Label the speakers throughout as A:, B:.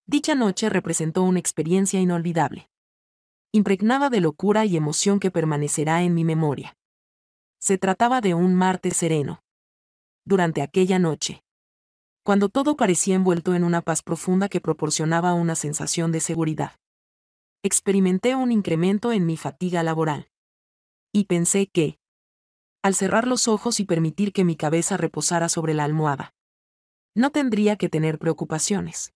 A: Dicha noche representó una experiencia inolvidable, impregnada de locura y emoción que permanecerá en mi memoria. Se trataba de un martes sereno. Durante aquella noche, cuando todo parecía envuelto en una paz profunda que proporcionaba una sensación de seguridad, experimenté un incremento en mi fatiga laboral. Y pensé que, al cerrar los ojos y permitir que mi cabeza reposara sobre la almohada, no tendría que tener preocupaciones.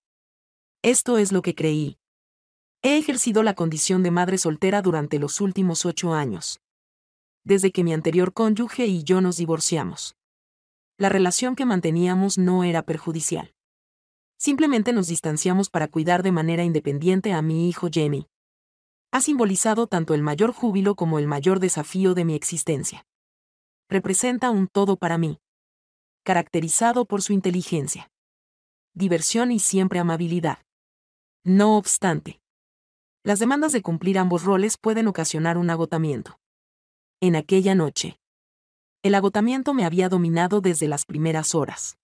A: Esto es lo que creí. He ejercido la condición de madre soltera durante los últimos 8 años. Desde que mi anterior cónyuge y yo nos divorciamos. La relación que manteníamos no era perjudicial. Simplemente nos distanciamos para cuidar de manera independiente a mi hijo Jamie. Ha simbolizado tanto el mayor júbilo como el mayor desafío de mi existencia. Representa un todo para mí, caracterizado por su inteligencia, diversión y siempre amabilidad. No obstante, las demandas de cumplir ambos roles pueden ocasionar un agotamiento. En aquella noche, el agotamiento me había dominado desde las primeras horas.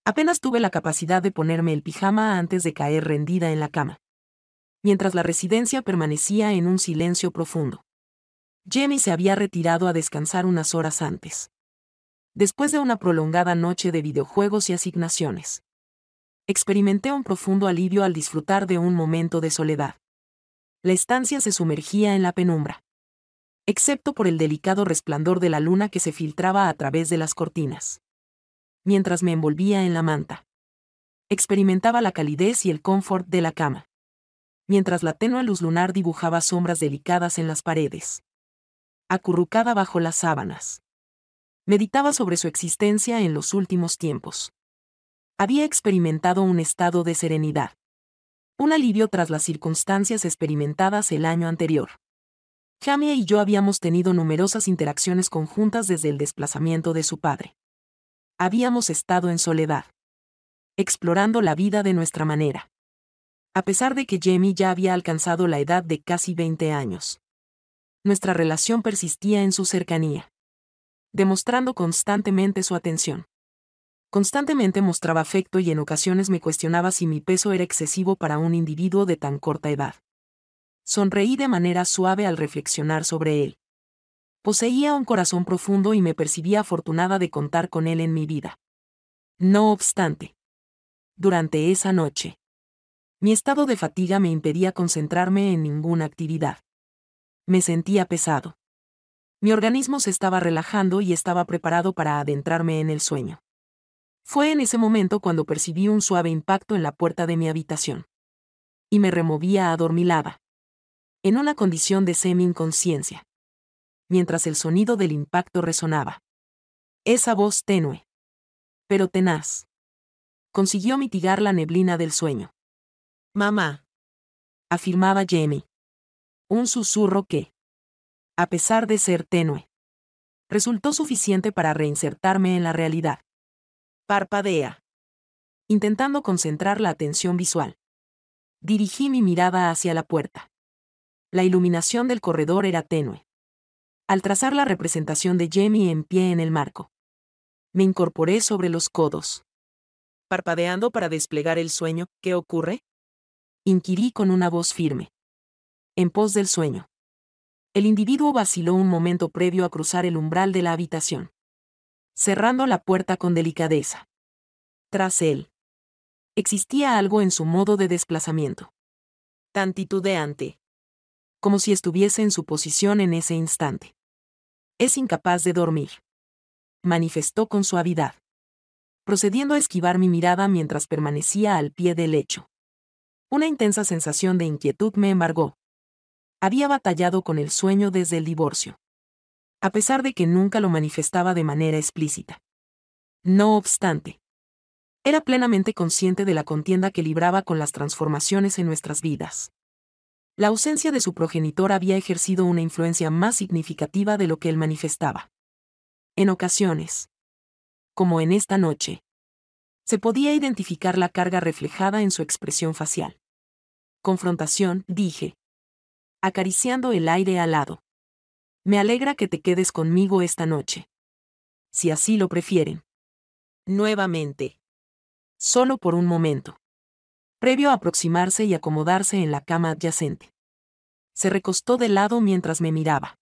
A: Apenas tuve la capacidad de ponerme el pijama antes de caer rendida en la cama, mientras la residencia permanecía en un silencio profundo. Jamie se había retirado a descansar unas horas antes, después de una prolongada noche de videojuegos y asignaciones. Experimenté un profundo alivio al disfrutar de un momento de soledad. La estancia se sumergía en la penumbra, excepto por el delicado resplandor de la luna que se filtraba a través de las cortinas. Mientras me envolvía en la manta, experimentaba la calidez y el confort de la cama, mientras la tenue luz lunar dibujaba sombras delicadas en las paredes. Acurrucada bajo las sábanas, meditaba sobre su existencia en los últimos tiempos. Había experimentado un estado de serenidad, un alivio tras las circunstancias experimentadas el año anterior. Jamie y yo habíamos tenido numerosas interacciones conjuntas desde el desplazamiento de su padre. Habíamos estado en soledad, explorando la vida de nuestra manera. A pesar de que Jamie ya había alcanzado la edad de casi 20 años, nuestra relación persistía en su cercanía, demostrando constantemente su atención. Constantemente mostraba afecto y en ocasiones me cuestionaba si mi peso era excesivo para un individuo de tan corta edad. Sonreí de manera suave al reflexionar sobre él. Poseía un corazón profundo y me percibía afortunada de contar con él en mi vida. No obstante, durante esa noche, mi estado de fatiga me impedía concentrarme en ninguna actividad. Me sentía pesado. Mi organismo se estaba relajando y estaba preparado para adentrarme en el sueño. Fue en ese momento cuando percibí un suave impacto en la puerta de mi habitación. Y me removía adormilada, en una condición de semi-inconsciencia, mientras el sonido del impacto resonaba. Esa voz tenue, pero tenaz, consiguió mitigar la neblina del sueño. «Mamá», afirmaba Jamie. Un susurro que, a pesar de ser tenue, resultó suficiente para reinsertarme en la realidad. Parpadea, intentando concentrar la atención visual. Dirigí mi mirada hacia la puerta. La iluminación del corredor era tenue. Al trazar la representación de Jamie en pie en el marco, me incorporé sobre los codos. Parpadeando para desplegar el sueño, ¿qué ocurre?, inquirí con una voz firme. En pos del sueño. El individuo vaciló un momento previo a cruzar el umbral de la habitación, cerrando la puerta con delicadeza. Tras él, existía algo en su modo de desplazamiento, tan titubeante, como si estuviese en su posición en ese instante. Es incapaz de dormir, manifestó con suavidad, procediendo a esquivar mi mirada mientras permanecía al pie del lecho. Una intensa sensación de inquietud me embargó. Había batallado con el sueño desde el divorcio, a pesar de que nunca lo manifestaba de manera explícita. No obstante, era plenamente consciente de la contienda que libraba con las transformaciones en nuestras vidas. La ausencia de su progenitor había ejercido una influencia más significativa de lo que él manifestaba. En ocasiones, como en esta noche, se podía identificar la carga reflejada en su expresión facial. Confrontación, dije, acariciando el aire alado. Me alegra que te quedes conmigo esta noche. Si así lo prefieren. Nuevamente. Solo por un momento. previo a aproximarse y acomodarse en la cama adyacente. Se recostó de lado mientras me miraba.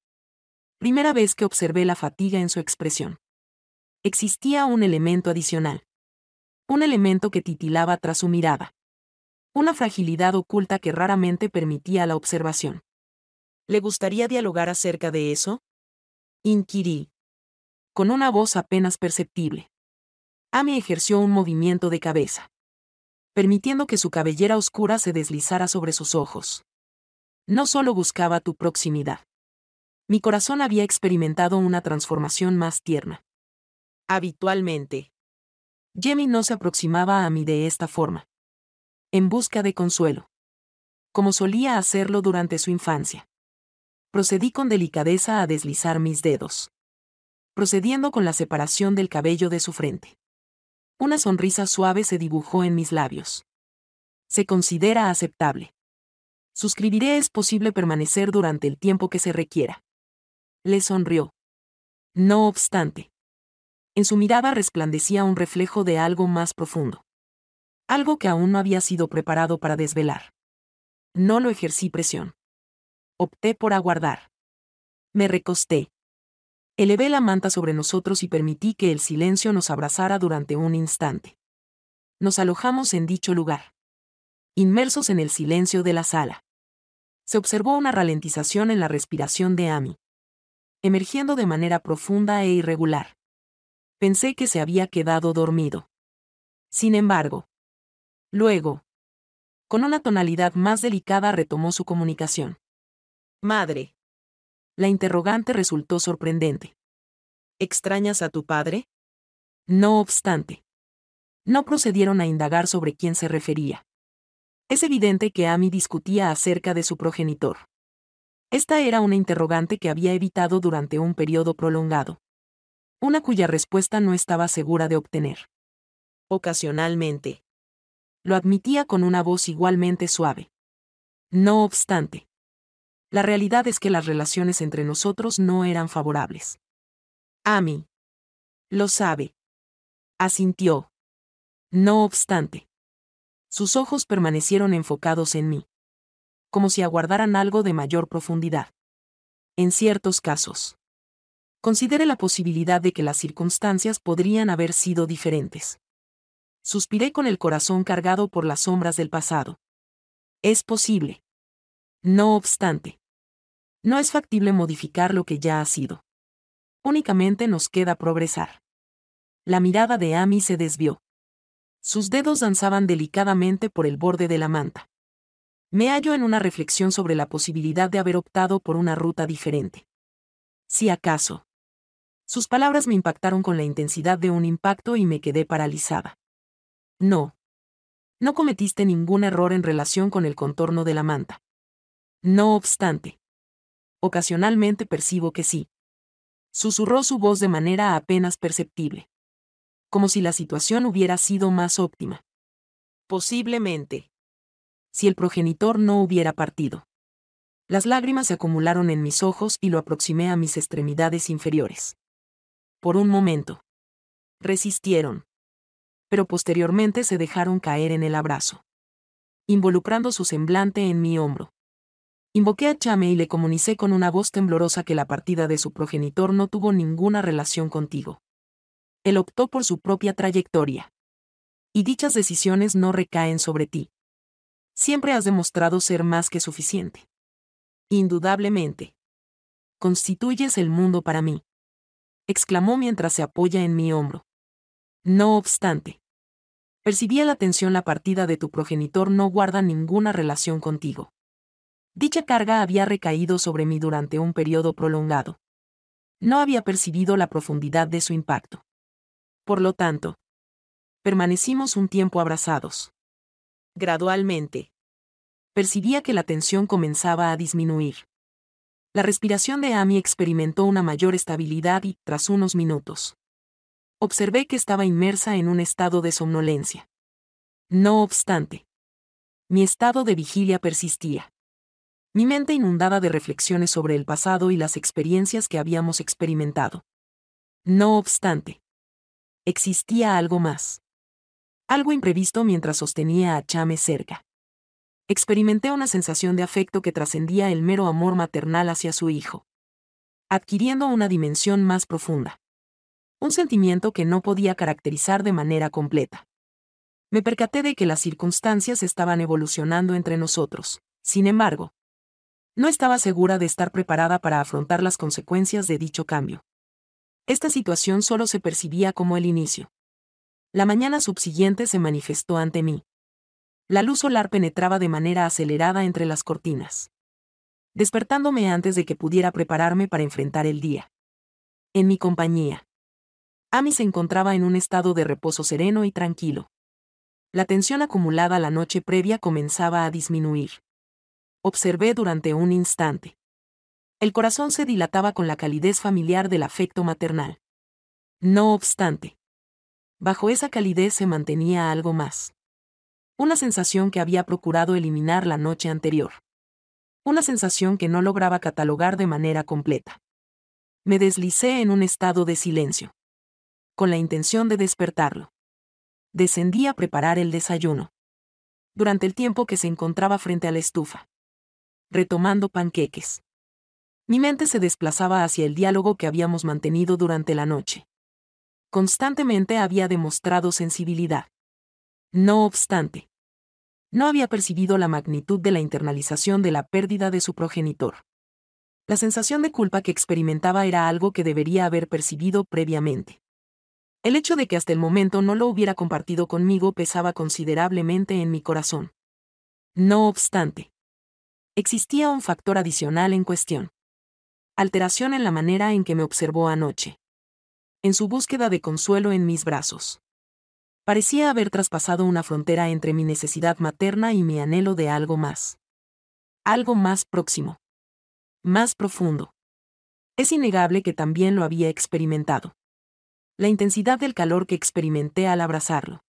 A: Primera vez que observé la fatiga en su expresión. Existía un elemento adicional. Un elemento que titilaba tras su mirada. Una fragilidad oculta que raramente permitía la observación. ¿Le gustaría dialogar acerca de eso?, inquirí, con una voz apenas perceptible. Amy ejerció un movimiento de cabeza, permitiendo que su cabellera oscura se deslizara sobre sus ojos. No solo buscaba tu proximidad. Mi corazón había experimentado una transformación más tierna. Habitualmente, Jamie no se aproximaba a mí de esta forma. En busca de consuelo. Como solía hacerlo durante su infancia. Procedí con delicadeza a deslizar mis dedos. Procediendo con la separación del cabello de su frente. Una sonrisa suave se dibujó en mis labios. Se considera aceptable. Suscribiré, es posible permanecer durante el tiempo que se requiera. Le sonrió. No obstante, en su mirada resplandecía un reflejo de algo más profundo. Algo que aún no había sido preparado para desvelar. No lo ejercí presión. Opté por aguardar. Me recosté. Elevé la manta sobre nosotros y permití que el silencio nos abrazara durante un instante. Nos alojamos en dicho lugar. Inmersos en el silencio de la sala. Se observó una ralentización en la respiración de Amy. Emergiendo de manera profunda e irregular. Pensé que se había quedado dormido. Sin embargo, luego, con una tonalidad más delicada retomó su comunicación. Madre. La interrogante resultó sorprendente. ¿Extrañas a tu padre? No obstante, no procedieron a indagar sobre quién se refería. Es evidente que Amy discutía acerca de su progenitor. Esta era una interrogante que había evitado durante un periodo prolongado. Una cuya respuesta no estaba segura de obtener. Ocasionalmente. Lo admitía con una voz igualmente suave. No obstante, la realidad es que las relaciones entre nosotros no eran favorables. Amy. Lo sabe. Asintió. No obstante, sus ojos permanecieron enfocados en mí. Como si aguardaran algo de mayor profundidad. En ciertos casos. Considere la posibilidad de que las circunstancias podrían haber sido diferentes. Suspiré con el corazón cargado por las sombras del pasado. Es posible. No obstante, no es factible modificar lo que ya ha sido. Únicamente nos queda progresar. La mirada de Amy se desvió. Sus dedos danzaban delicadamente por el borde de la manta. Me hallo en una reflexión sobre la posibilidad de haber optado por una ruta diferente. Si acaso. Sus palabras me impactaron con la intensidad de un impacto y me quedé paralizada. No. No cometiste ningún error en relación con el contorno de la manta. No obstante. Ocasionalmente percibo que sí. Susurró su voz de manera apenas perceptible. Como si la situación hubiera sido más óptima. Posiblemente. Si el progenitor no hubiera partido. Las lágrimas se acumularon en mis ojos y lo aproximé a mis extremidades inferiores. Por un momento. Resistieron. Pero posteriormente se dejaron caer en el abrazo. Involucrando su semblante en mi hombro. Invoqué a Chame y le comuniqué con una voz temblorosa que la partida de su progenitor no tuvo ninguna relación contigo. Él optó por su propia trayectoria. Y dichas decisiones no recaen sobre ti. Siempre has demostrado ser más que suficiente. Indudablemente. Constituyes el mundo para mí. Exclamó mientras se apoya en mi hombro. No obstante. Percibía la tensión, la partida de tu progenitor no guarda ninguna relación contigo. Dicha carga había recaído sobre mí durante un periodo prolongado. No había percibido la profundidad de su impacto. Por lo tanto, permanecimos un tiempo abrazados. Gradualmente. Percibía que la tensión comenzaba a disminuir. La respiración de Amy experimentó una mayor estabilidad y, tras unos minutos, observé que estaba inmersa en un estado de somnolencia. No obstante, mi estado de vigilia persistía. Mi mente inundada de reflexiones sobre el pasado y las experiencias que habíamos experimentado. No obstante, existía algo más. Algo imprevisto mientras sostenía a Chame cerca. Experimenté una sensación de afecto que trascendía el mero amor maternal hacia su hijo, adquiriendo una dimensión más profunda. Un sentimiento que no podía caracterizar de manera completa. Me percaté de que las circunstancias estaban evolucionando entre nosotros. Sin embargo, no estaba segura de estar preparada para afrontar las consecuencias de dicho cambio. Esta situación solo se percibía como el inicio. La mañana subsiguiente se manifestó ante mí. La luz solar penetraba de manera acelerada entre las cortinas, despertándome antes de que pudiera prepararme para enfrentar el día. En mi compañía, Amy se encontraba en un estado de reposo sereno y tranquilo. La tensión acumulada la noche previa comenzaba a disminuir. Observé durante un instante. El corazón se dilataba con la calidez familiar del afecto maternal. No obstante, bajo esa calidez se mantenía algo más. Una sensación que había procurado eliminar la noche anterior. Una sensación que no lograba catalogar de manera completa. Me deslicé en un estado de silencio, con la intención de despertarlo. Descendí a preparar el desayuno. Durante el tiempo que se encontraba frente a la estufa, retomando panqueques, mi mente se desplazaba hacia el diálogo que habíamos mantenido durante la noche. Constantemente había demostrado sensibilidad. No obstante, no había percibido la magnitud de la internalización de la pérdida de su progenitor. La sensación de culpa que experimentaba era algo que debería haber percibido previamente. El hecho de que hasta el momento no lo hubiera compartido conmigo pesaba considerablemente en mi corazón. No obstante, existía un factor adicional en cuestión. Alteración en la manera en que me observó anoche. En su búsqueda de consuelo en mis brazos. Parecía haber traspasado una frontera entre mi necesidad materna y mi anhelo de algo más. Algo más próximo. Más profundo. Es innegable que también lo había experimentado. La intensidad del calor que experimenté al abrazarlo.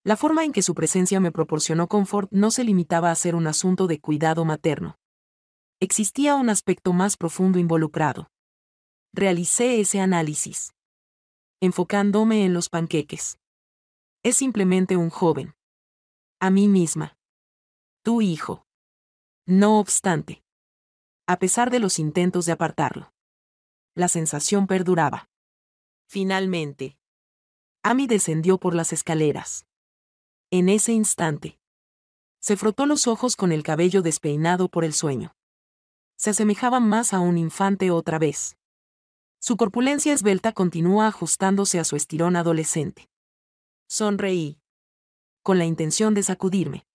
A: La forma en que su presencia me proporcionó confort no se limitaba a ser un asunto de cuidado materno. Existía un aspecto más profundo involucrado. Realicé ese análisis, enfocándome en los panqueques. Es simplemente un joven. A mí misma. Tu hijo. No obstante, a pesar de los intentos de apartarlo, la sensación perduraba. Finalmente, Amy descendió por las escaleras. En ese instante, se frotó los ojos con el cabello despeinado por el sueño. Se asemejaba más a un infante otra vez. Su corpulencia esbelta continúa ajustándose a su estirón adolescente. Sonreí, con la intención de sacudirme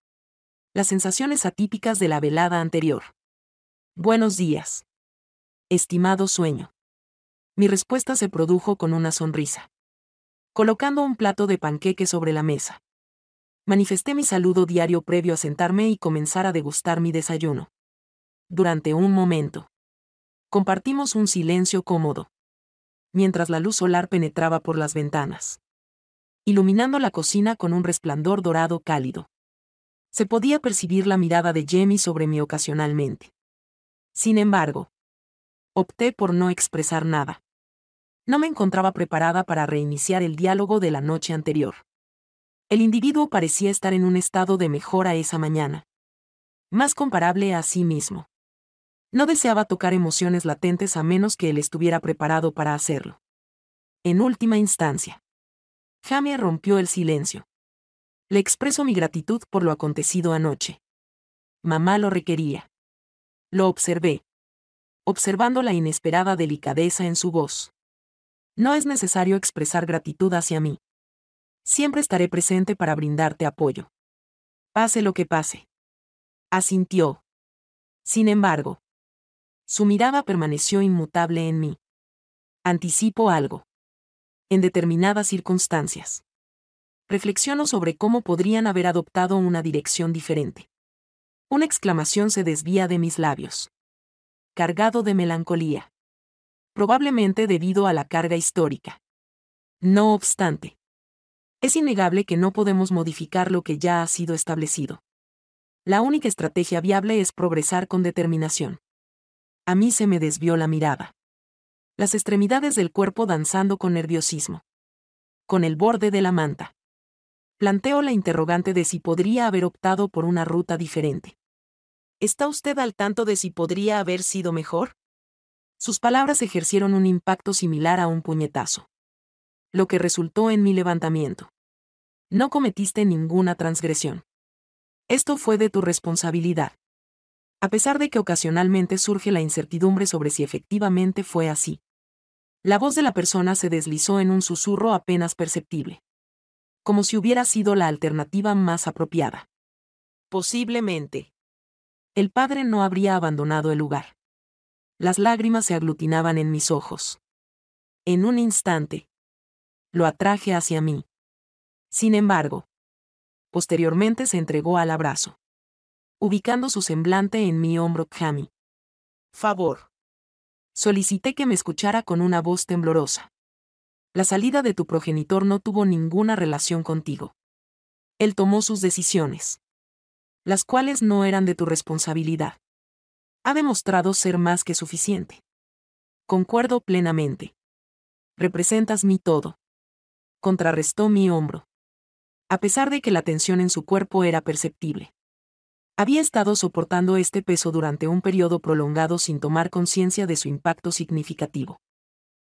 A: las sensaciones atípicas de la velada anterior. Buenos días, estimado sueño. Mi respuesta se produjo con una sonrisa. Colocando un plato de panqueque sobre la mesa, manifesté mi saludo diario previo a sentarme y comenzar a degustar mi desayuno. Durante un momento, compartimos un silencio cómodo, mientras la luz solar penetraba por las ventanas, iluminando la cocina con un resplandor dorado cálido. Se podía percibir la mirada de Jamie sobre mí ocasionalmente. Sin embargo, opté por no expresar nada. No me encontraba preparada para reiniciar el diálogo de la noche anterior. El individuo parecía estar en un estado de mejora esa mañana, más comparable a sí mismo. No deseaba tocar emociones latentes a menos que él estuviera preparado para hacerlo. En última instancia, Jamie rompió el silencio. Le expreso mi gratitud por lo acontecido anoche. Mamá lo requería. Lo observé, observando la inesperada delicadeza en su voz. No es necesario expresar gratitud hacia mí. Siempre estaré presente para brindarte apoyo. Pase lo que pase. Asintió. Sin embargo, su mirada permaneció inmutable en mí. Anticipo algo. En determinadas circunstancias, reflexiono sobre cómo podrían haber adoptado una dirección diferente. Una exclamación se desvía de mis labios. Cargado de melancolía. Probablemente debido a la carga histórica. No obstante, es innegable que no podemos modificar lo que ya ha sido establecido. La única estrategia viable es progresar con determinación. A mí se me desvió la mirada. Las extremidades del cuerpo danzando con nerviosismo. Con el borde de la manta. Planteo la interrogante de si podría haber optado por una ruta diferente. ¿Está usted al tanto de si podría haber sido mejor? Sus palabras ejercieron un impacto similar a un puñetazo, lo que resultó en mi levantamiento. No cometiste ninguna transgresión. Esto fue de tu responsabilidad. A pesar de que ocasionalmente surge la incertidumbre sobre si efectivamente fue así. La voz de la persona se deslizó en un susurro apenas perceptible. Como si hubiera sido la alternativa más apropiada. Posiblemente. El padre no habría abandonado el lugar. Las lágrimas se aglutinaban en mis ojos. En un instante. Lo atraje hacia mí. Sin embargo. Posteriormente se entregó al abrazo. Ubicando su semblante en mi hombro. Jamie. Favor. Solicité que me escuchara con una voz temblorosa. La salida de tu progenitor no tuvo ninguna relación contigo. Él tomó sus decisiones. Las cuales no eran de tu responsabilidad. Ha demostrado ser más que suficiente. Concuerdo plenamente. Representas mi todo. Contrarrestó mi hombro. A pesar de que la tensión en su cuerpo era perceptible. Había estado soportando este peso durante un periodo prolongado sin tomar conciencia de su impacto significativo.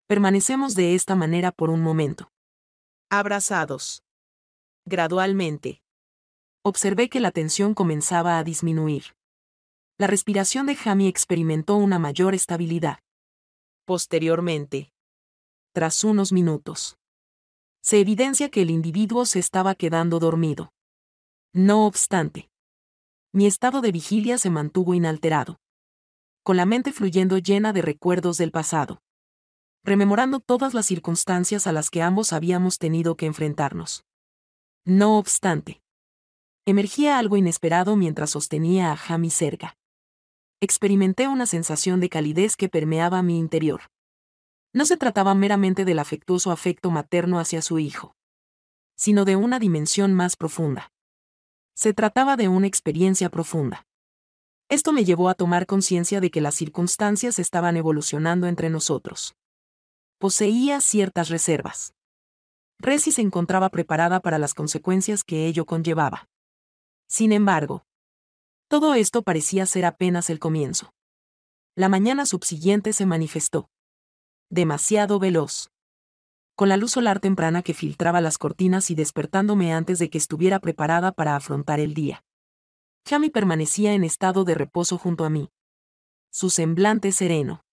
A: Permanecemos de esta manera por un momento. Abrazados. Gradualmente. Observé que la tensión comenzaba a disminuir. La respiración de Jamie experimentó una mayor estabilidad. Posteriormente. Tras unos minutos. Se evidencia que el individuo se estaba quedando dormido. No obstante. Mi estado de vigilia se mantuvo inalterado. Con la mente fluyendo llena de recuerdos del pasado. Rememorando todas las circunstancias a las que ambos habíamos tenido que enfrentarnos. No obstante. Emergía algo inesperado mientras sostenía a Jamie cerca. Experimenté una sensación de calidez que permeaba mi interior. No se trataba meramente del afectuoso afecto materno hacia su hijo, sino de una dimensión más profunda. Se trataba de una experiencia profunda. Esto me llevó a tomar conciencia de que las circunstancias estaban evolucionando entre nosotros. Poseía ciertas reservas. Resi se encontraba preparada para las consecuencias que ello conllevaba. Sin embargo, todo esto parecía ser apenas el comienzo. La mañana subsiguiente se manifestó. Demasiado veloz. Con la luz solar temprana que filtraba las cortinas y despertándome antes de que estuviera preparada para afrontar el día. Jamie permanecía en estado de reposo junto a mí. Su semblante sereno.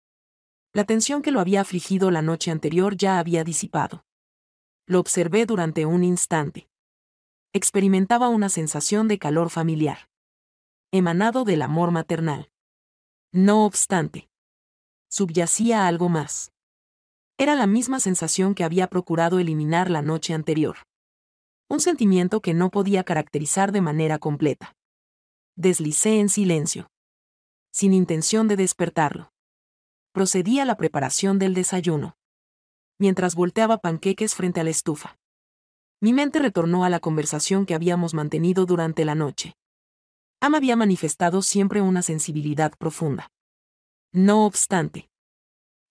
A: La tensión que lo había afligido la noche anterior ya había disipado. Lo observé durante un instante. Experimentaba una sensación de calor familiar. Emanado del amor maternal. No obstante. Subyacía algo más. Era la misma sensación que había procurado eliminar la noche anterior. Un sentimiento que no podía caracterizar de manera completa. Deslicé en silencio. Sin intención de despertarlo. Procedí a la preparación del desayuno. Mientras volteaba panqueques frente a la estufa. Mi mente retornó a la conversación que habíamos mantenido durante la noche. Am había manifestado siempre una sensibilidad profunda. No obstante.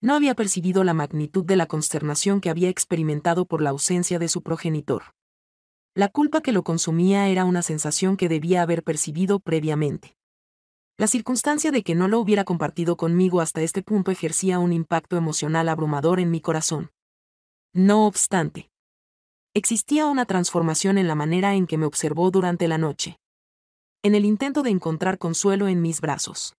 A: No había percibido la magnitud de la consternación que había experimentado por la ausencia de su progenitor. La culpa que lo consumía era una sensación que debía haber percibido previamente. La circunstancia de que no lo hubiera compartido conmigo hasta este punto ejercía un impacto emocional abrumador en mi corazón. No obstante. Existía una transformación en la manera en que me observó durante la noche. En el intento de encontrar consuelo en mis brazos.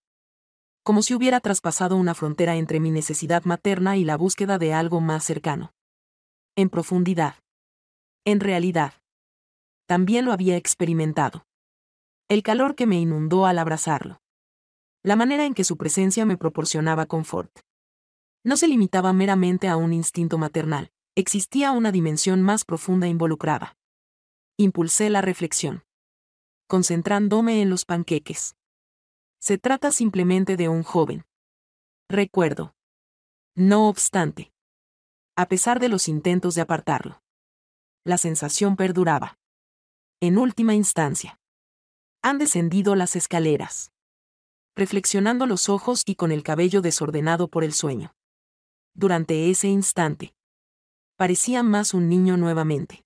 A: Como si hubiera traspasado una frontera entre mi necesidad materna y la búsqueda de algo más cercano. En profundidad. En realidad. También lo había experimentado. El calor que me inundó al abrazarlo. La manera en que su presencia me proporcionaba confort. No se limitaba meramente a un instinto maternal, existía una dimensión más profunda involucrada. Impulsé la reflexión. Concentrándome en los panqueques. Se trata simplemente de un joven. Recuerdo. No obstante. A pesar de los intentos de apartarlo. La sensación perduraba. En última instancia. Han descendido las escaleras. Reflexionando los ojos y con el cabello desordenado por el sueño. Durante ese instante. Parecía más un niño nuevamente.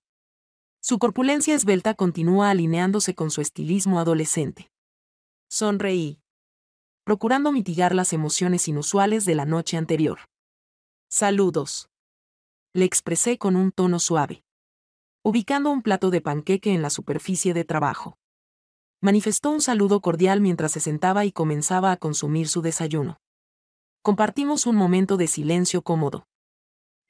A: Su corpulencia esbelta continúa alineándose con su estilismo adolescente. Sonreí, procurando mitigar las emociones inusuales de la noche anterior. Saludos. Le expresé con un tono suave, ubicando un plato de panqueque en la superficie de trabajo. Manifestó un saludo cordial mientras se sentaba y comenzaba a consumir su desayuno. Compartimos un momento de silencio cómodo.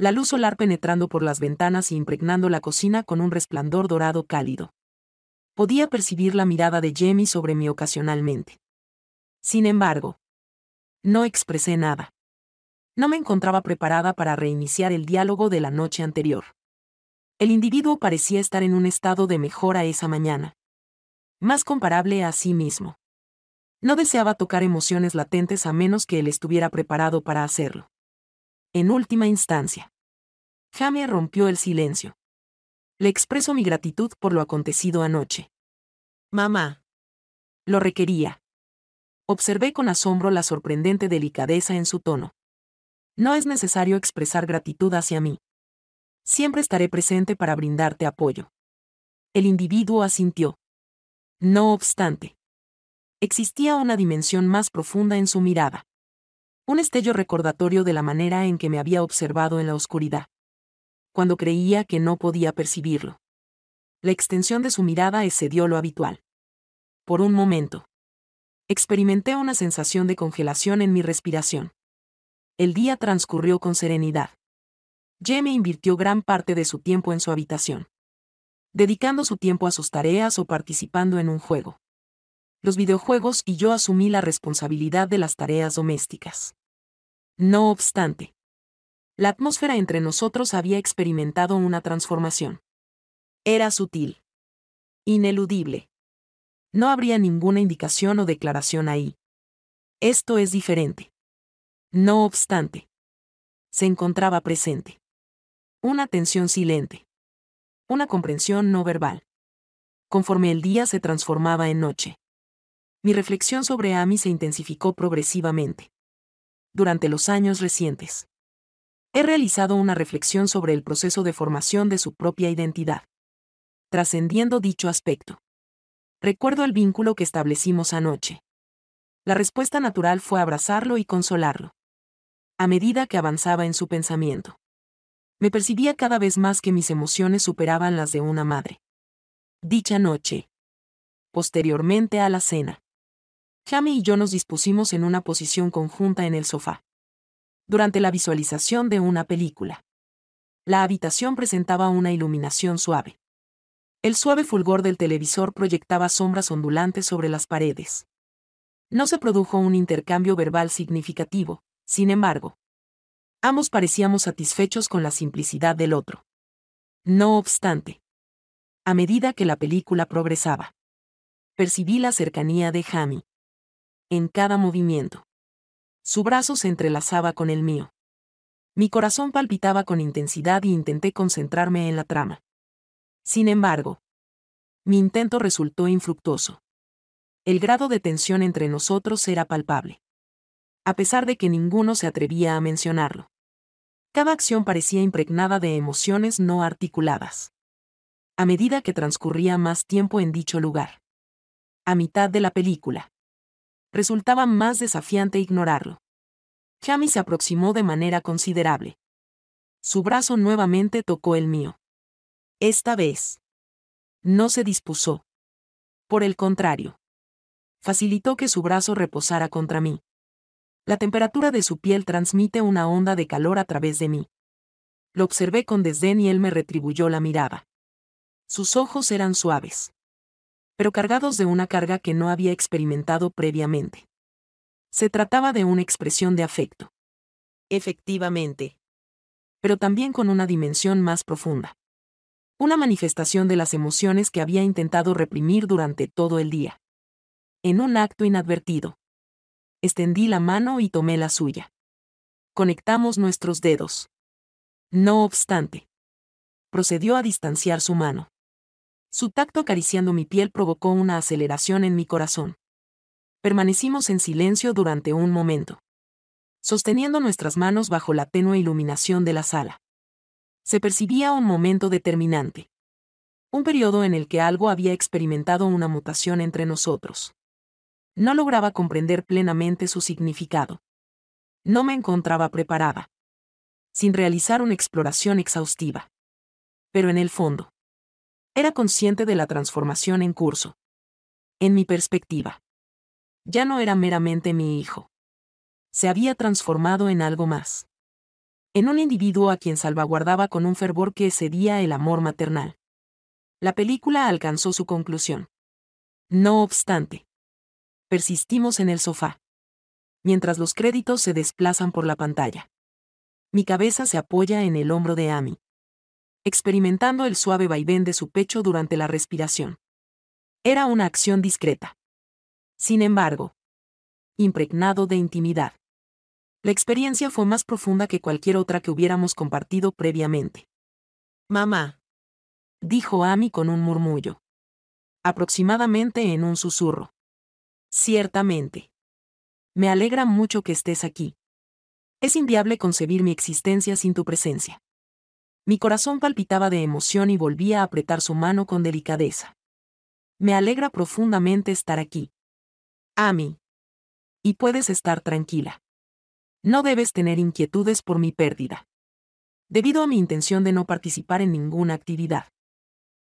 A: La luz solar penetrando por las ventanas e impregnando la cocina con un resplandor dorado cálido. Podía percibir la mirada de Jamie sobre mí ocasionalmente. Sin embargo, no expresé nada. No me encontraba preparada para reiniciar el diálogo de la noche anterior. El individuo parecía estar en un estado de mejora esa mañana. Más comparable a sí mismo. No deseaba tocar emociones latentes a menos que él estuviera preparado para hacerlo. En última instancia, Jamie rompió el silencio. Le expreso mi gratitud por lo acontecido anoche. Mamá. Lo requería. Observé con asombro la sorprendente delicadeza en su tono. No es necesario expresar gratitud hacia mí. Siempre estaré presente para brindarte apoyo. El individuo asintió. No obstante, existía una dimensión más profunda en su mirada. Un estello recordatorio de la manera en que me había observado en la oscuridad. Cuando creía que no podía percibirlo. La extensión de su mirada excedió lo habitual. Por un momento, experimenté una sensación de congelación en mi respiración. El día transcurrió con serenidad. Jamie invirtió gran parte de su tiempo en su habitación, dedicando su tiempo a sus tareas o participando en un juego. Los videojuegos y yo asumí la responsabilidad de las tareas domésticas. No obstante, la atmósfera entre nosotros había experimentado una transformación. Era sutil. Ineludible. No habría ninguna indicación o declaración ahí. Esto es diferente. No obstante, se encontraba presente. Una atención silente. Una comprensión no verbal. Conforme el día se transformaba en noche, mi reflexión sobre Amy se intensificó progresivamente. Durante los años recientes, he realizado una reflexión sobre el proceso de formación de su propia identidad. Trascendiendo dicho aspecto, recuerdo el vínculo que establecimos anoche. La respuesta natural fue abrazarlo y consolarlo. A medida que avanzaba en su pensamiento, me percibía cada vez más que mis emociones superaban las de una madre. Dicha noche. Posteriormente a la cena, Jamie y yo nos dispusimos en una posición conjunta en el sofá. Durante la visualización de una película, la habitación presentaba una iluminación suave. El suave fulgor del televisor proyectaba sombras ondulantes sobre las paredes. No se produjo un intercambio verbal significativo, sin embargo. Ambos parecíamos satisfechos con la simplicidad del otro. No obstante, a medida que la película progresaba, percibí la cercanía de Jamie. En cada movimiento, su brazo se entrelazaba con el mío. Mi corazón palpitaba con intensidad y intenté concentrarme en la trama. Sin embargo, mi intento resultó infructuoso. El grado de tensión entre nosotros era palpable. A pesar de que ninguno se atrevía a mencionarlo. Cada acción parecía impregnada de emociones no articuladas. A medida que transcurría más tiempo en dicho lugar. A mitad de la película. Resultaba más desafiante ignorarlo. Jamie se aproximó de manera considerable. Su brazo nuevamente tocó el mío. Esta vez, no se dispuso. Por el contrario, facilitó que su brazo reposara contra mí. La temperatura de su piel transmite una onda de calor a través de mí. Lo observé con desdén y él me retribuyó la mirada. Sus ojos eran suaves, pero cargados de una carga que no había experimentado previamente. Se trataba de una expresión de afecto. Efectivamente. Pero también con una dimensión más profunda. Una manifestación de las emociones que había intentado reprimir durante todo el día. En un acto inadvertido, extendí la mano y tomé la suya. Conectamos nuestros dedos. No obstante, procedió a distanciar su mano. Su tacto acariciando mi piel provocó una aceleración en mi corazón. Permanecimos en silencio durante un momento, sosteniendo nuestras manos bajo la tenue iluminación de la sala. Se percibía un momento determinante. Un periodo en el que algo había experimentado una mutación entre nosotros. No lograba comprender plenamente su significado. No me encontraba preparada. Sin realizar una exploración exhaustiva. Pero en el fondo, era consciente de la transformación en curso. En mi perspectiva, ya no era meramente mi hijo. Se había transformado en algo más. En un individuo a quien salvaguardaba con un fervor que excedía el amor maternal. La película alcanzó su conclusión. No obstante, persistimos en el sofá. Mientras los créditos se desplazan por la pantalla. Mi cabeza se apoya en el hombro de Amy. Experimentando el suave vaivén de su pecho durante la respiración. Era una acción discreta. Sin embargo, impregnado de intimidad. La experiencia fue más profunda que cualquier otra que hubiéramos compartido previamente. Mamá, dijo Amy con un murmullo. Aproximadamente en un susurro. Ciertamente. Me alegra mucho que estés aquí. Es inviable concebir mi existencia sin tu presencia. Mi corazón palpitaba de emoción y volvía a apretar su mano con delicadeza. Me alegra profundamente estar aquí. Amy. Y puedes estar tranquila. No debes tener inquietudes por mi pérdida. Debido a mi intención de no participar en ninguna actividad.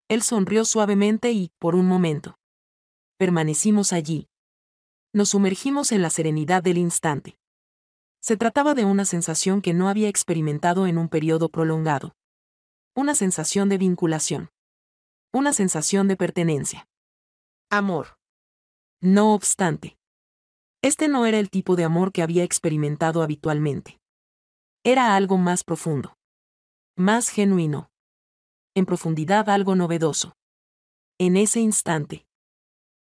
A: Él sonrió suavemente y, por un momento, permanecimos allí. Nos sumergimos en la serenidad del instante. Se trataba de una sensación que no había experimentado en un periodo prolongado. Una sensación de vinculación. Una sensación de pertenencia. Amor. No obstante, este no era el tipo de amor que había experimentado habitualmente. Era algo más profundo. Más genuino. En profundidad algo novedoso. En ese instante.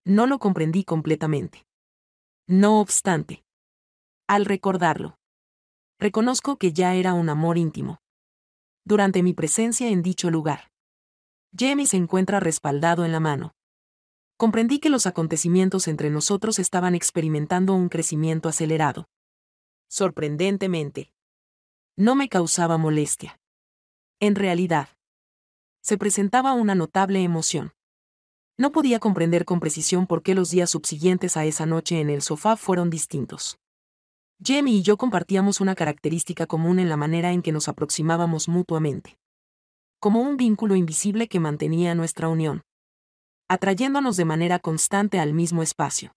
A: No lo comprendí completamente. No obstante. Al recordarlo. Reconozco que ya era un amor íntimo. Durante mi presencia en dicho lugar. Jamie se encuentra respaldado en la mano. Comprendí que los acontecimientos entre nosotros estaban experimentando un crecimiento acelerado. Sorprendentemente. No me causaba molestia. En realidad, se presentaba una notable emoción. No podía comprender con precisión por qué los días subsiguientes a esa noche en el sofá fueron distintos. Jamie y yo compartíamos una característica común en la manera en que nos aproximábamos mutuamente. Como un vínculo invisible que mantenía nuestra unión. Atrayéndonos de manera constante al mismo espacio.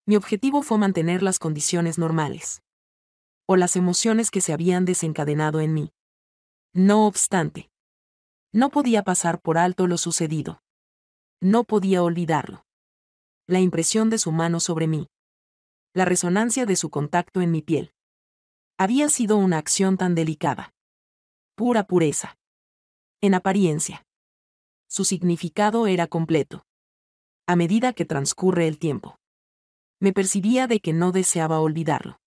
A: Mi objetivo fue mantener las condiciones normales. O las emociones que se habían desencadenado en mí. No obstante. No podía pasar por alto lo sucedido. No podía olvidarlo. La impresión de su mano sobre mí. La resonancia de su contacto en mi piel. Había sido una acción tan delicada. Pura pureza. En apariencia. Su significado era completo. A medida que transcurre el tiempo. Me percibía de que no deseaba olvidarlo.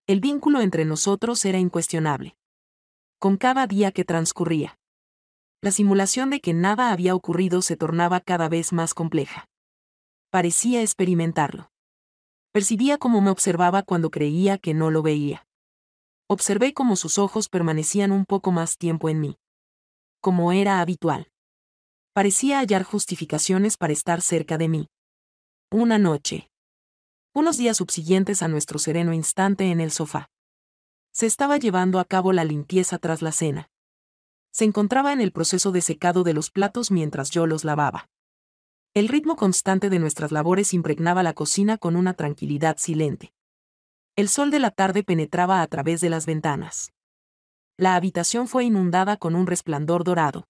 A: El vínculo entre nosotros era incuestionable. Con cada día que transcurría. La simulación de que nada había ocurrido se tornaba cada vez más compleja. Parecía experimentarlo. Percibía cómo me observaba cuando creía que no lo veía. Observé cómo sus ojos permanecían un poco más tiempo en mí. Como era habitual. Parecía hallar justificaciones para estar cerca de mí. Una noche. Unos días subsiguientes a nuestro sereno instante en el sofá. Se estaba llevando a cabo la limpieza tras la cena. Se encontraba en el proceso de secado de los platos mientras yo los lavaba. El ritmo constante de nuestras labores impregnaba la cocina con una tranquilidad silente. El sol de la tarde penetraba a través de las ventanas. La habitación fue inundada con un resplandor dorado,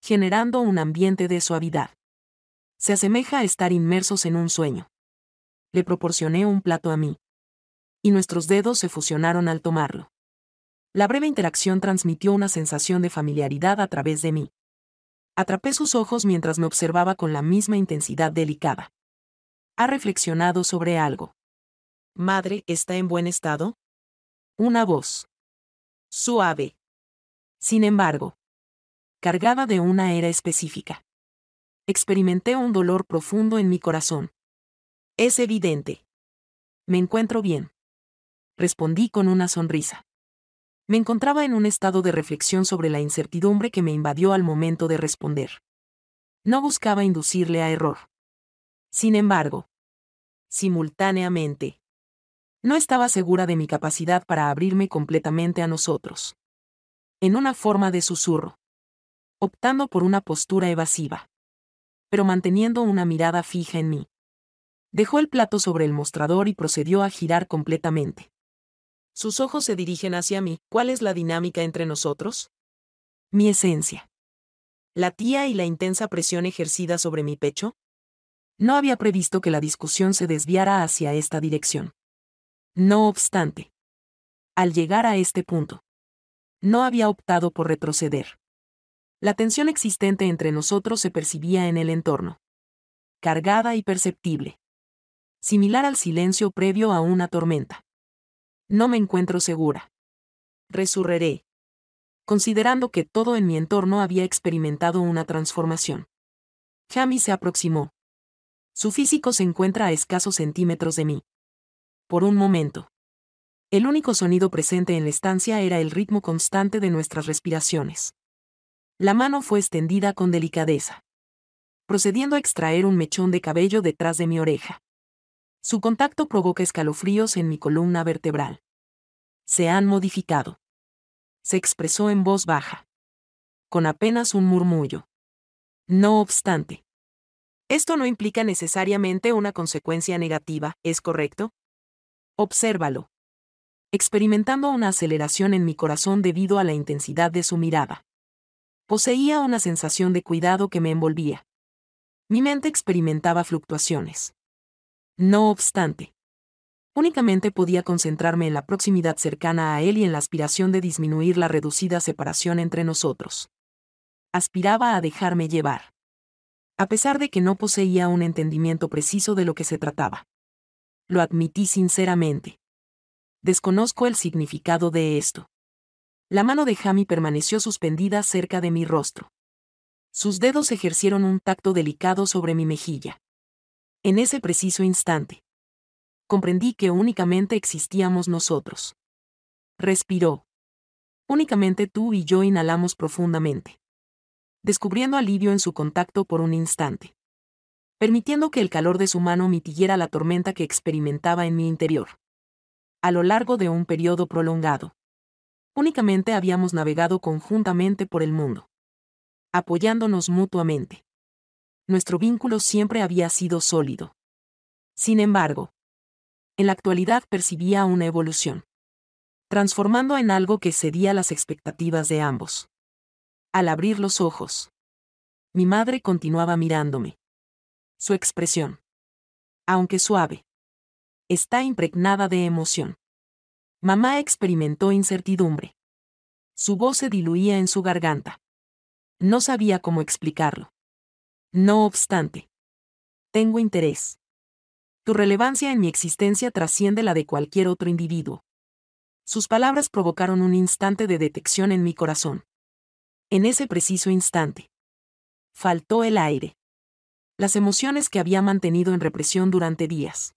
A: generando un ambiente de suavidad. Se asemeja a estar inmersos en un sueño. Le proporcioné un plato a mí. Y nuestros dedos se fusionaron al tomarlo. La breve interacción transmitió una sensación de familiaridad a través de mí. Atrapé sus ojos mientras me observaba con la misma intensidad delicada. ¿Ha reflexionado sobre algo? ¿Madre está en buen estado? Una voz. Suave. Sin embargo, cargada de una era específica. Experimenté un dolor profundo en mi corazón. Es evidente. Me encuentro bien. Respondí con una sonrisa. Me encontraba en un estado de reflexión sobre la incertidumbre que me invadió al momento de responder. No buscaba inducirle a error. Sin embargo, simultáneamente, no estaba segura de mi capacidad para abrirme completamente a nosotros. En una forma de susurro. Optando por una postura evasiva. Pero manteniendo una mirada fija en mí. Dejó el plato sobre el mostrador y procedió a girar completamente. Sus ojos se dirigen hacia mí. ¿Cuál es la dinámica entre nosotros? Mi esencia. ¿La tía y la intensa presión ejercida sobre mi pecho? No había previsto que la discusión se desviara hacia esta dirección. No obstante, al llegar a este punto, no había optado por retroceder. La tensión existente entre nosotros se percibía en el entorno. Cargada y perceptible. Similar al silencio previo a una tormenta. No me encuentro segura. Resurreré. Considerando que todo en mi entorno había experimentado una transformación. Jamie se aproximó. Su físico se encuentra a escasos centímetros de mí. Por un momento. El único sonido presente en la estancia era el ritmo constante de nuestras respiraciones. La mano fue extendida con delicadeza, procediendo a extraer un mechón de cabello detrás de mi oreja. Su contacto provoca escalofríos en mi columna vertebral. Se han modificado. Se expresó en voz baja, con apenas un murmullo. No obstante, esto no implica necesariamente una consecuencia negativa, ¿es correcto? Obsérvalo. Experimentando una aceleración en mi corazón debido a la intensidad de su mirada. Poseía una sensación de cuidado que me envolvía. Mi mente experimentaba fluctuaciones. No obstante, únicamente podía concentrarme en la proximidad cercana a él y en la aspiración de disminuir la reducida separación entre nosotros. Aspiraba a dejarme llevar. A pesar de que no poseía un entendimiento preciso de lo que se trataba. Lo admití sinceramente. Desconozco el significado de esto. La mano de Jamie permaneció suspendida cerca de mi rostro. Sus dedos ejercieron un tacto delicado sobre mi mejilla. En ese preciso instante, comprendí que únicamente existíamos nosotros. Respiró. Únicamente tú y yo inhalamos profundamente. Descubriendo alivio en su contacto por un instante. Permitiendo que el calor de su mano mitigiera la tormenta que experimentaba en mi interior. A lo largo de un periodo prolongado. Únicamente habíamos navegado conjuntamente por el mundo. Apoyándonos mutuamente. Nuestro vínculo siempre había sido sólido. Sin embargo, en la actualidad percibía una evolución. Transformando en algo que excedía las expectativas de ambos. Al abrir los ojos, mi madre continuaba mirándome. Su expresión, aunque suave, está impregnada de emoción. Mamá experimentó incertidumbre. Su voz se diluía en su garganta. No sabía cómo explicarlo. No obstante, tengo interés. Tu relevancia en mi existencia trasciende la de cualquier otro individuo. Sus palabras provocaron un instante de detección en mi corazón. En ese preciso instante, faltó el aire. Las emociones que había mantenido en represión durante días.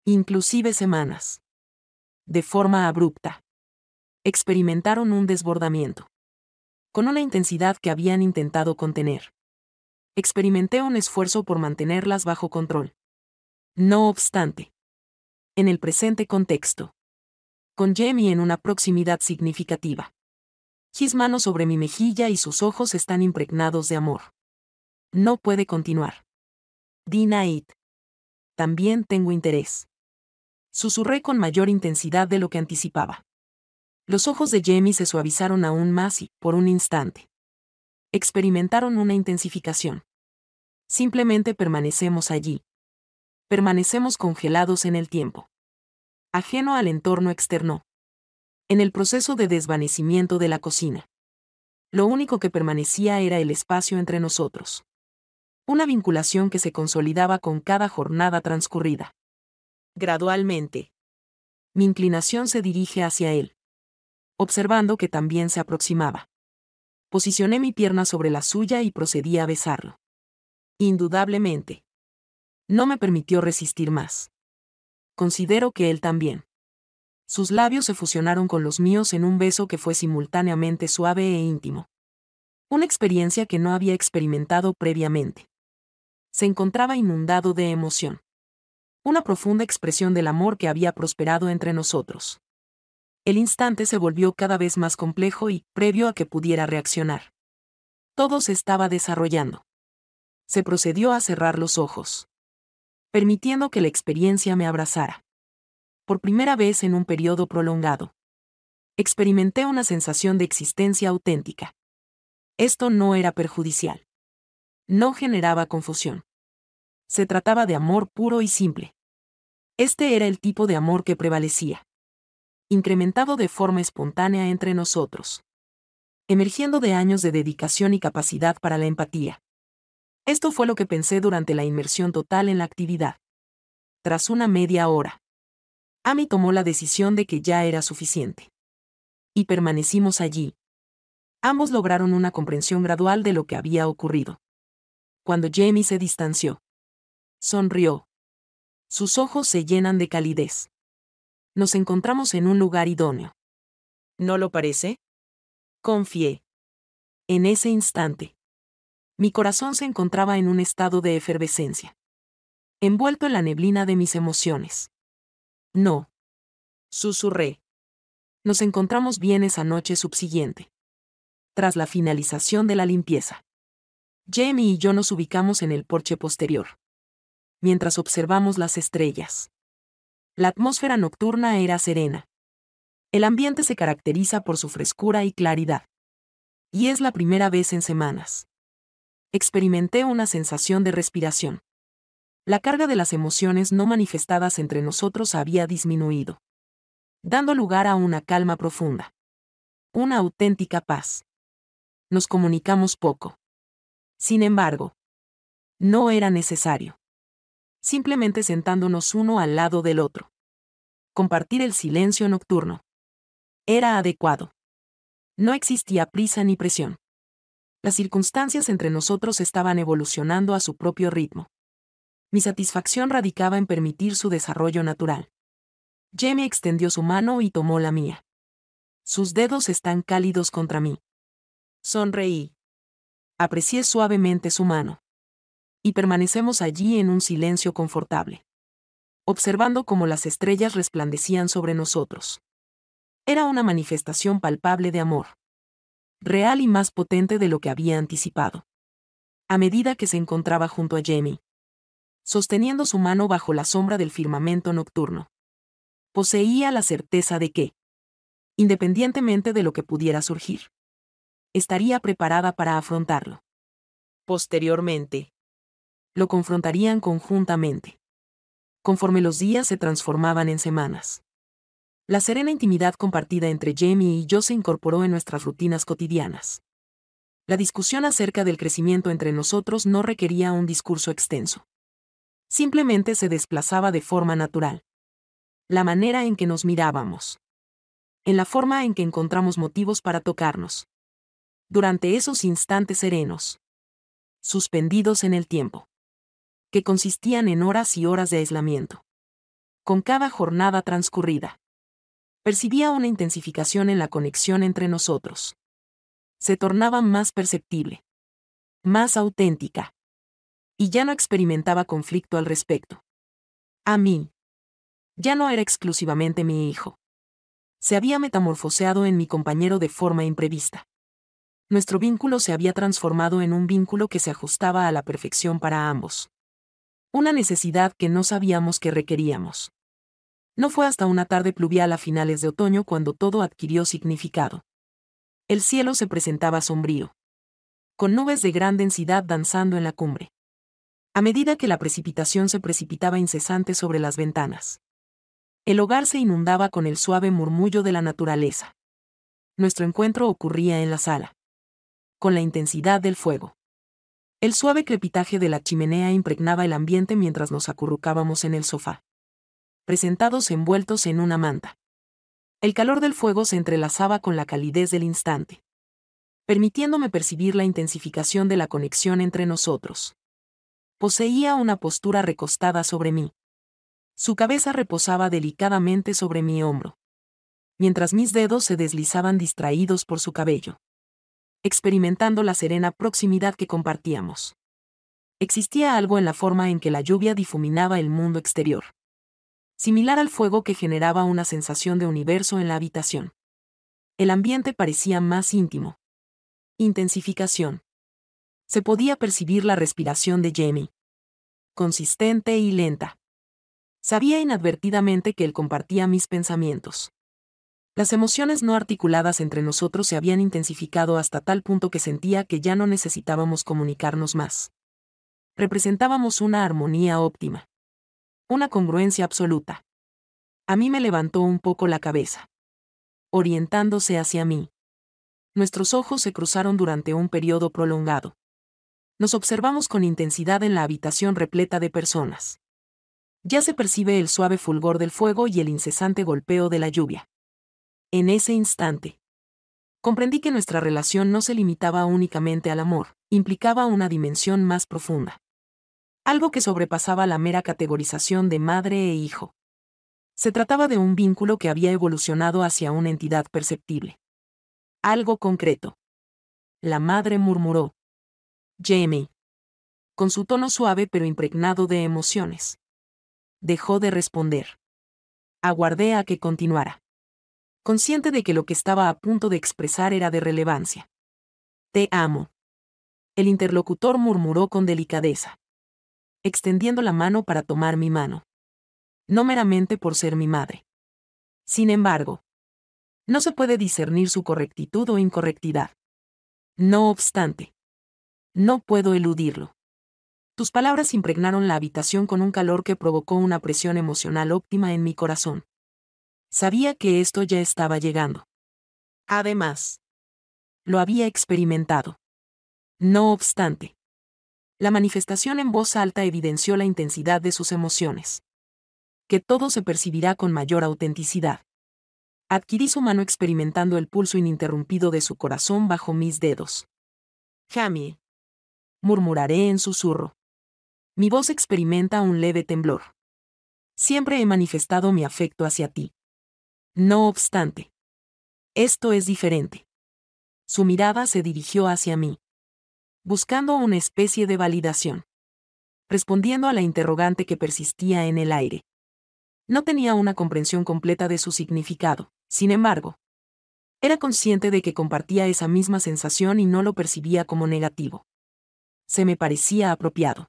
A: Inclusive semanas. De forma abrupta. Experimentaron un desbordamiento. Con una intensidad que habían intentado contener. Experimenté un esfuerzo por mantenerlas bajo control. No obstante. En el presente contexto. Con Jamie en una proximidad significativa. Sus manos sobre mi mejilla y sus ojos están impregnados de amor. No puede continuar. Dinah. También tengo interés. Susurré con mayor intensidad de lo que anticipaba. Los ojos de Jamie se suavizaron aún más y, por un instante, experimentaron una intensificación. Simplemente permanecemos allí. Permanecemos congelados en el tiempo. Ajeno al entorno externo. En el proceso de desvanecimiento de la cocina. Lo único que permanecía era el espacio entre nosotros. Una vinculación que se consolidaba con cada jornada transcurrida. Gradualmente. Mi inclinación se dirige hacia él. Observando que también se aproximaba. Posicioné mi pierna sobre la suya y procedí a besarlo. Indudablemente. No me permitió resistir más. Considero que él también. Sus labios se fusionaron con los míos en un beso que fue simultáneamente suave e íntimo. Una experiencia que no había experimentado previamente. Se encontraba inundado de emoción. Una profunda expresión del amor que había prosperado entre nosotros. El instante se volvió cada vez más complejo y, previo a que pudiera reaccionar, todo se estaba desarrollando. Se procedió a cerrar los ojos, permitiendo que la experiencia me abrazara. Por primera vez en un periodo prolongado, experimenté una sensación de existencia auténtica. Esto no era perjudicial. No generaba confusión. Se trataba de amor puro y simple. Este era el tipo de amor que prevalecía, incrementado de forma espontánea entre nosotros, emergiendo de años de dedicación y capacidad para la empatía. Esto fue lo que pensé durante la inmersión total en la actividad. Tras una media hora, Amy tomó la decisión de que ya era suficiente. Y permanecimos allí. Ambos lograron una comprensión gradual de lo que había ocurrido. Cuando Jamie se distanció, sonrió. Sus ojos se llenan de calidez. Nos encontramos en un lugar idóneo. ¿No lo parece? Confié. En ese instante, mi corazón se encontraba en un estado de efervescencia, envuelto en la neblina de mis emociones. No. Susurré. Nos encontramos bien esa noche subsiguiente. Tras la finalización de la limpieza, Jamie y yo nos ubicamos en el porche posterior, mientras observamos las estrellas. La atmósfera nocturna era serena. El ambiente se caracteriza por su frescura y claridad. Y es la primera vez en semanas. Experimenté una sensación de respiración. La carga de las emociones no manifestadas entre nosotros había disminuido, dando lugar a una calma profunda. Una auténtica paz. Nos comunicamos poco. Sin embargo, no era necesario. Simplemente sentándonos uno al lado del otro. Compartir el silencio nocturno. Era adecuado. No existía prisa ni presión. Las circunstancias entre nosotros estaban evolucionando a su propio ritmo. Mi satisfacción radicaba en permitir su desarrollo natural. Jamie extendió su mano y tomó la mía. Sus dedos están cálidos contra mí. Sonreí. Aprecié suavemente su mano. Y permanecemos allí en un silencio confortable, observando cómo las estrellas resplandecían sobre nosotros. Era una manifestación palpable de amor. Real y más potente de lo que había anticipado. A medida que se encontraba junto a Jamie, sosteniendo su mano bajo la sombra del firmamento nocturno, poseía la certeza de que, independientemente de lo que pudiera surgir, estaría preparada para afrontarlo. Posteriormente, lo confrontarían conjuntamente, conforme los días se transformaban en semanas. La serena intimidad compartida entre Jamie y yo se incorporó en nuestras rutinas cotidianas. La discusión acerca del crecimiento entre nosotros no requería un discurso extenso. Simplemente se desplazaba de forma natural. La manera en que nos mirábamos. En la forma en que encontramos motivos para tocarnos. Durante esos instantes serenos. Suspendidos en el tiempo. Que consistían en horas y horas de aislamiento. Con cada jornada transcurrida, percibía una intensificación en la conexión entre nosotros. Se tornaba más perceptible. Más auténtica. Y ya no experimentaba conflicto al respecto. A mí. Ya no era exclusivamente mi hijo. Se había metamorfoseado en mi compañero de forma imprevista. Nuestro vínculo se había transformado en un vínculo que se ajustaba a la perfección para ambos. Una necesidad que no sabíamos que requeríamos. No fue hasta una tarde pluvial a finales de otoño cuando todo adquirió significado. El cielo se presentaba sombrío, con nubes de gran densidad danzando en la cumbre. A medida que la precipitación se precipitaba incesante sobre las ventanas, el hogar se inundaba con el suave murmullo de la naturaleza. Nuestro encuentro ocurría en la sala, con la intensidad del fuego. El suave crepitaje de la chimenea impregnaba el ambiente mientras nos acurrucábamos en el sofá, presentados envueltos en una manta. El calor del fuego se entrelazaba con la calidez del instante, permitiéndome percibir la intensificación de la conexión entre nosotros. Poseía una postura recostada sobre mí. Su cabeza reposaba delicadamente sobre mi hombro, mientras mis dedos se deslizaban distraídos por su cabello. experimentando la serena proximidad que compartíamos. Existía algo en la forma en que la lluvia difuminaba el mundo exterior, similar al fuego que generaba una sensación de universo en la habitación. El ambiente parecía más íntimo. Intensificación. Se podía percibir la respiración de Jamie, consistente y lenta. Sabía inadvertidamente que él compartía mis pensamientos. Las emociones no articuladas entre nosotros se habían intensificado hasta tal punto que sentía que ya no necesitábamos comunicarnos más. Representábamos una armonía óptima. Una congruencia absoluta. A mí me levantó un poco la cabeza, orientándose hacia mí. Nuestros ojos se cruzaron durante un periodo prolongado. Nos observamos con intensidad en la habitación repleta de personas. Ya se percibe el suave fulgor del fuego y el incesante golpeo de la lluvia. En ese instante, comprendí que nuestra relación no se limitaba únicamente al amor, implicaba una dimensión más profunda. Algo que sobrepasaba la mera categorización de madre e hijo. Se trataba de un vínculo que había evolucionado hacia una entidad perceptible. Algo concreto. La madre murmuró. Jamie. Con su tono suave pero impregnado de emociones. Dejó de responder. Aguardé a que continuara, consciente de que lo que estaba a punto de expresar era de relevancia. Te amo. El interlocutor murmuró con delicadeza, extendiendo la mano para tomar mi mano. No meramente por ser mi madre. Sin embargo, no se puede discernir su correctitud o incorrectidad. No obstante, no puedo eludirlo. Tus palabras impregnaron la habitación con un calor que provocó una presión emocional óptima en mi corazón. Sabía que esto ya estaba llegando. Además, lo había experimentado. No obstante, la manifestación en voz alta evidenció la intensidad de sus emociones. Que todo se percibirá con mayor autenticidad. Adquirí su mano experimentando el pulso ininterrumpido de su corazón bajo mis dedos. Jamie. Murmuraré en susurro. Mi voz experimenta un leve temblor. Siempre he manifestado mi afecto hacia ti. No obstante, esto es diferente. Su mirada se dirigió hacia mí, buscando una especie de validación. Respondiendo a la interrogante que persistía en el aire. No tenía una comprensión completa de su significado, sin embargo. Era consciente de que compartía esa misma sensación y no lo percibía como negativo. Se me parecía apropiado.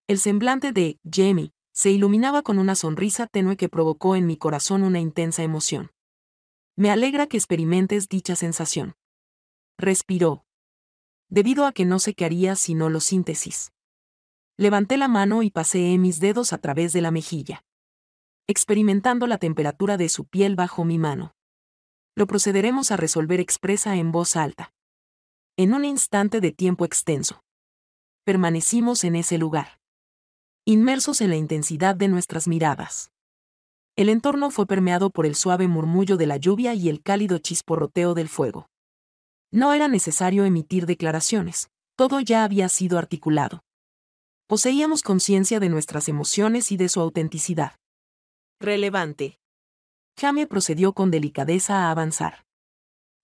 A: El semblante de Jamie se iluminaba con una sonrisa tenue que provocó en mi corazón una intensa emoción. Me alegra que experimentes dicha sensación. Respiró. Debido a que no sé qué haría si no lo síntesis. Levanté la mano y paseé mis dedos a través de la mejilla, experimentando la temperatura de su piel bajo mi mano. Lo procederemos a resolver expresa en voz alta. En un instante de tiempo extenso. Permanecimos en ese lugar, inmersos en la intensidad de nuestras miradas. El entorno fue permeado por el suave murmullo de la lluvia y el cálido chisporroteo del fuego. No era necesario emitir declaraciones, todo ya había sido articulado. Poseíamos conciencia de nuestras emociones y de su autenticidad. Relevante. Jamie procedió con delicadeza a avanzar.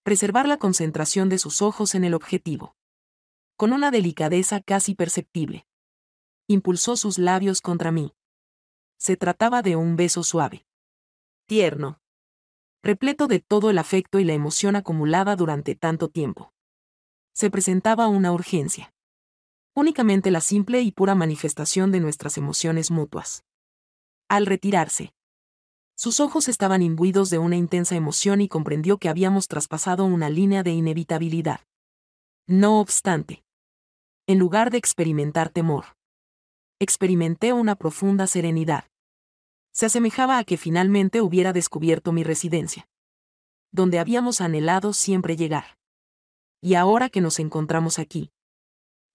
A: Preservar la concentración de sus ojos en el objetivo. Con una delicadeza casi perceptible. Impulsó sus labios contra mí. Se trataba de un beso suave. Tierno. Repleto de todo el afecto y la emoción acumulada durante tanto tiempo. Se presentaba una urgencia. Únicamente la simple y pura manifestación de nuestras emociones mutuas. Al retirarse, sus ojos estaban imbuidos de una intensa emoción y comprendió que habíamos traspasado una línea de inevitabilidad. No obstante, en lugar de experimentar temor, experimenté una profunda serenidad. Se asemejaba a que finalmente hubiera descubierto mi residencia, donde habíamos anhelado siempre llegar. Y ahora que nos encontramos aquí,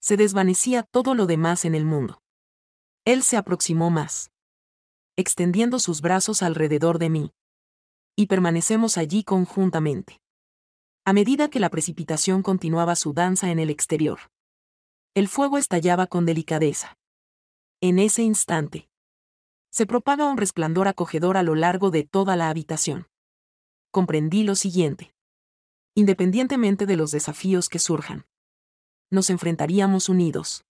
A: se desvanecía todo lo demás en el mundo. Él se aproximó más, extendiendo sus brazos alrededor de mí. Y permanecemos allí conjuntamente. A medida que la precipitación continuaba su danza en el exterior. El fuego estallaba con delicadeza. En ese instante, se propaga un resplandor acogedor a lo largo de toda la habitación. Comprendí lo siguiente. Independientemente de los desafíos que surjan, nos enfrentaríamos unidos.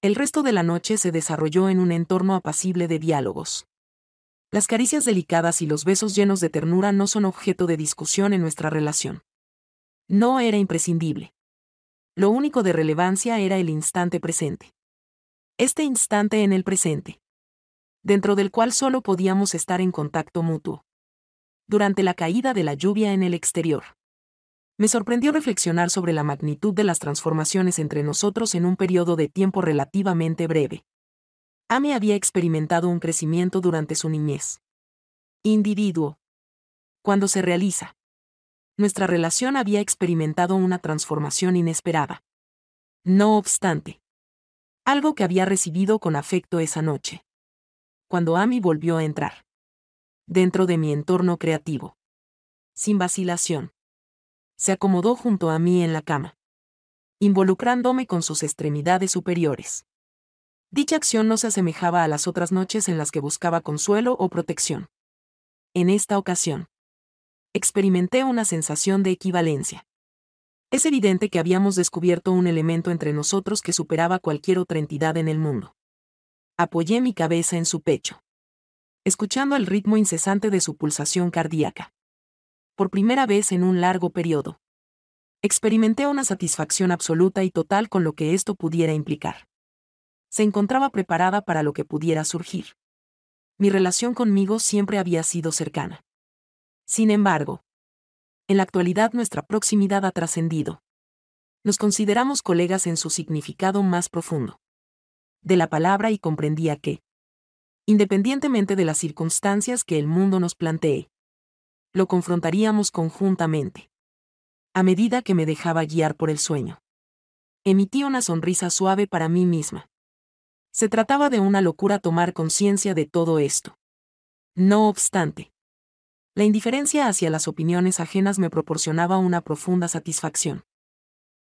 A: El resto de la noche se desarrolló en un entorno apacible de diálogos. Las caricias delicadas y los besos llenos de ternura no son objeto de discusión en nuestra relación. No era imprescindible. Lo único de relevancia era el instante presente. Este instante en el presente, dentro del cual solo podíamos estar en contacto mutuo. Durante la caída de la lluvia en el exterior, me sorprendió reflexionar sobre la magnitud de las transformaciones entre nosotros en un periodo de tiempo relativamente breve. Amy había experimentado un crecimiento durante su niñez. Individuo. Cuando se realiza. Nuestra relación había experimentado una transformación inesperada. No obstante, algo que había recibido con afecto esa noche. Cuando Amy volvió a entrar dentro de mi entorno creativo, sin vacilación, se acomodó junto a mí en la cama, involucrándome con sus extremidades superiores. Dicha acción no se asemejaba a las otras noches en las que buscaba consuelo o protección. En esta ocasión, experimenté una sensación de equivalencia. Es evidente que habíamos descubierto un elemento entre nosotros que superaba cualquier otra entidad en el mundo. Apoyé mi cabeza en su pecho, escuchando el ritmo incesante de su pulsación cardíaca. Por primera vez en un largo periodo, experimenté una satisfacción absoluta y total con lo que esto pudiera implicar. Se encontraba preparada para lo que pudiera surgir. Mi relación conmigo siempre había sido cercana. Sin embargo, en la actualidad nuestra proximidad ha trascendido. Nos consideramos colegas en su significado más profundo de la palabra y comprendía que, independientemente de las circunstancias que el mundo nos plantee, lo confrontaríamos conjuntamente. A medida que me dejaba guiar por el sueño, emití una sonrisa suave para mí misma. Se trataba de una locura tomar conciencia de todo esto. No obstante, la indiferencia hacia las opiniones ajenas me proporcionaba una profunda satisfacción.